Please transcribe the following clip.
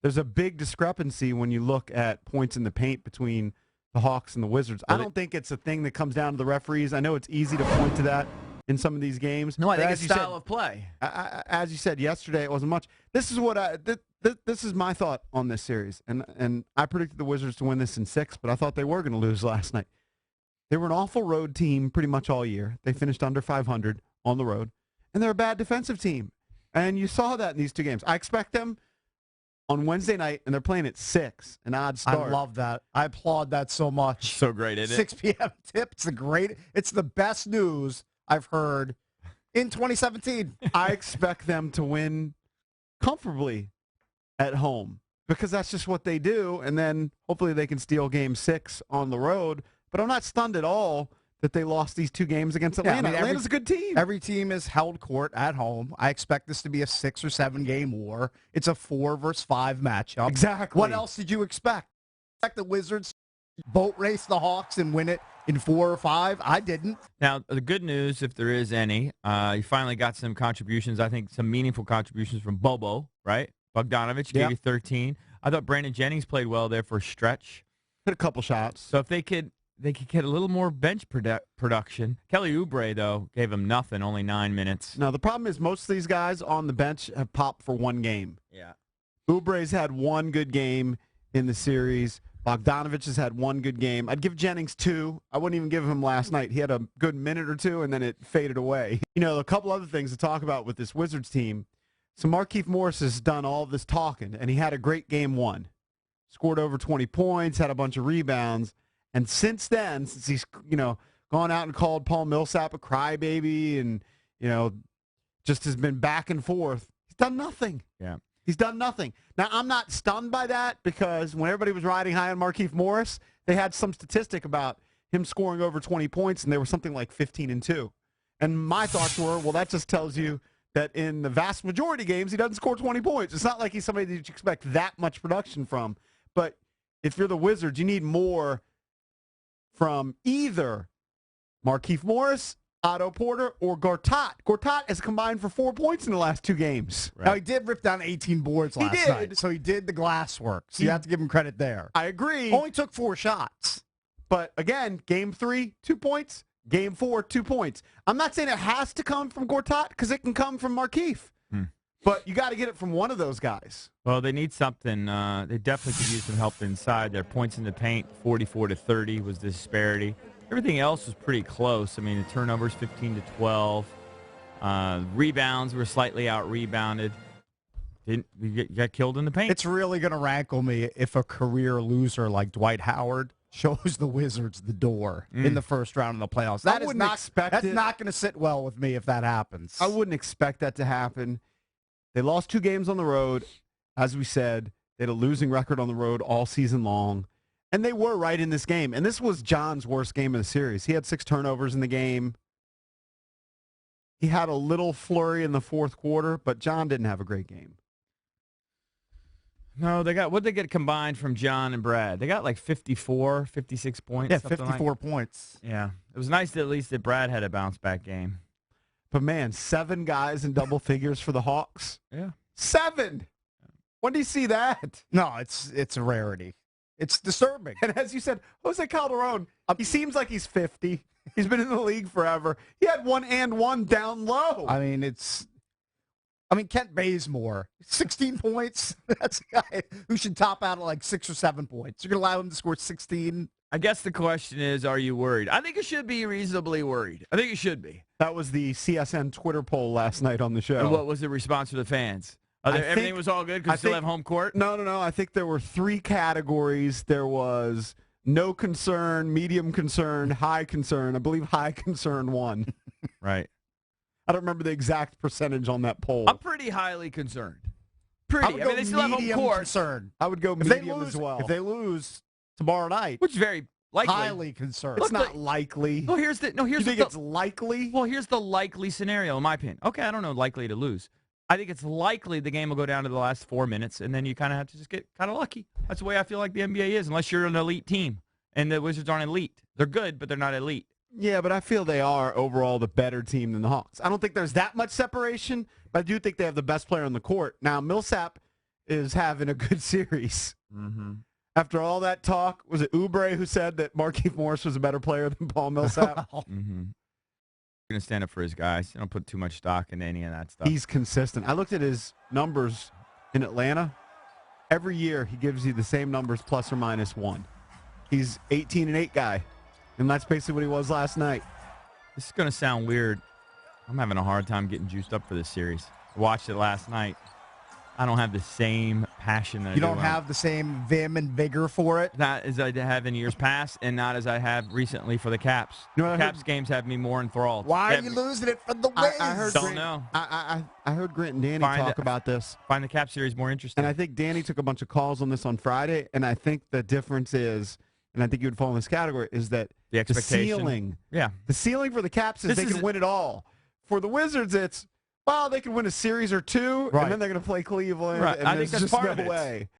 there's a big discrepancy when you look at points in the paint between the Hawks and the Wizards. I don't think it's a thing that comes down to the referees. I know it's easy to point to that in some of these games. No, I think but it's style of play. As you said yesterday, it wasn't much. This is what this is my thought on this series, and I predicted the Wizards to win this in 6, but I thought they were going to lose last night. They were an awful road team pretty much all year. They finished under 500 on the road, and they're a bad defensive team, and you saw that in these 2 games. I expect them on Wednesday night, and they're playing at 6, an odd start. I love that. I applaud that so much. So great, isn't it? 6 p.m. tip. It's the best news I've heard in 2017. I expect them to win comfortably at home because that's just what they do, and then hopefully they can steal Game 6 on the road. But I'm not stunned at all that they lost these 2 games against Atlanta. Atlanta's a good team. Every team is held court at home. I expect this to be a 6 or 7 game war. It's a 4 versus 5 matchup. Exactly. What else did you expect? Expect the Wizards boat race the Hawks and win it in 4 or 5? I didn't. Now, the good news, if there is any, you finally got some contributions, I think some meaningful contributions from Bobo, right? Bogdanovich gave you 13. I thought Brandon Jennings played well there for a stretch. Hit a couple shots. So if they could get a little more bench production. Kelly Oubre, though, gave him nothing, only 9 minutes. Now, the problem is most of these guys on the bench have popped for 1 game. Yeah. Oubre's had 1 good game in the series. Bogdanovich has had 1 good game. I'd give Jennings 2. I wouldn't even give him last night. He had a good minute or 2, and then it faded away. You know, a couple other things to talk about with this Wizards team. So Markieff Morris has done all this talking, and he had a great game 1. Scored over 20 points, had a bunch of rebounds. And since then, since he's, gone out and called Paul Millsap a crybaby and, just has been back and forth, he's done nothing. Yeah. He's done nothing. Now, I'm not stunned by that because when everybody was riding high on Markieff Morris, they had some statistic about him scoring over 20 points, and they were something like 15-2. And my thoughts were, well, that just tells you that in the vast majority of games, he doesn't score 20 points. It's not like he's somebody that you expect that much production from. But if you're the Wizards, you need more from either Markieff Morris, Otto Porter, or Gortat. Gortat has combined for 4 points in the last 2 games. Right. Now, he did rip down 18 boards last night, so he did the glass work. So you have to give him credit there. I agree. Only took 4 shots. But, again, Game 3, 2 points. Game 4, 2 points. I'm not saying it has to come from Gortat because it can come from Markieff. But you got to get it from one of those guys. Well, they need something. They definitely could use some help inside. Their points in the paint, 44-30 was the disparity. Everything else was pretty close. I mean, the turnovers, 15-12. Rebounds were slightly out-rebounded. You got killed in the paint. It's really going to rankle me if a career loser like Dwight Howard shows the Wizards the door in the first round of the playoffs. That's not going to sit well with me if that happens. I wouldn't expect that to happen. They lost 2 games on the road. As we said, they had a losing record on the road all season long. And they were right in this game. And this was John's worst game of the series. He had 6 turnovers in the game. He had a little flurry in the fourth quarter, but John didn't have a great game. No, what'd they get combined from John and Brad? They got like 54, 56 points. Yeah, 54 points. Yeah. It was nice at least that Brad had a bounce-back game. But, man, 7 guys in double figures for the Hawks. Yeah. 7! When do you see that? No, it's a rarity. It's disturbing. And as you said, Jose Calderon, he seems like he's 50. He's been in the league forever. He had 1-and-1 down low. I mean, Kent Bazemore, 16 points. That's a guy who should top out at like 6 or 7 points. You're going to allow him to score 16? I guess the question is, are you worried? I think you should be reasonably worried. I think you should be. That was the CSN Twitter poll last night on the show. And what was the response from the fans? Everything was all good because you still have home court? No. I think there were 3 categories. There was no concern, medium concern, high concern. I believe high concern won. Right. I don't remember the exact percentage on that poll. I'm pretty highly concerned. Pretty. I mean, they still have home court. Concerned. I would go medium as well. If they lose tomorrow night, which is very likely. Highly concerned. It's not likely. Well, you think it's likely? Well, here's the likely scenario, in my opinion. Okay, I don't know, likely to lose. I think it's likely the game will go down to the last 4 minutes, and then you kind of have to just get kind of lucky. That's the way I feel like the NBA is, unless you're an elite team. And the Wizards aren't elite. They're good, but they're not elite. Yeah, but I feel they are overall the better team than the Hawks. I don't think there's that much separation, but I do think they have the best player on the court. Now, Millsap is having a good series. Mm-hmm. After all that talk, was it Oubre who said that Markieff Morris was a better player than Paul Millsap? Mm-hmm. Going to stand up for his guys. Don't put too much stock into any of that stuff. He's consistent. I looked at his numbers in Atlanta. Every year he gives you the same numbers plus or minus 1. He's 18-8 guy, and that's basically what he was last night. This is going to sound weird. I'm having a hard time getting juiced up for this series. I watched it last night. I don't have the same passion that you don't have the same vim and vigor for it? Not as I have in years past, and not as I have recently for the Caps. Caps games have me more enthralled. Why are you losing it for the Wiz? I heard Grant and Danny talk about this. Find the Cap series more interesting. And I think Danny took a bunch of calls on this on Friday, and I think the difference is, and I think you would fall in this category, is that the expectation. Ceiling. Yeah. The ceiling for the Caps is they can win it all. For the Wizards, it's, well, they can win a series or two, and then they're going to play Cleveland, and I think that's just part no of it. way.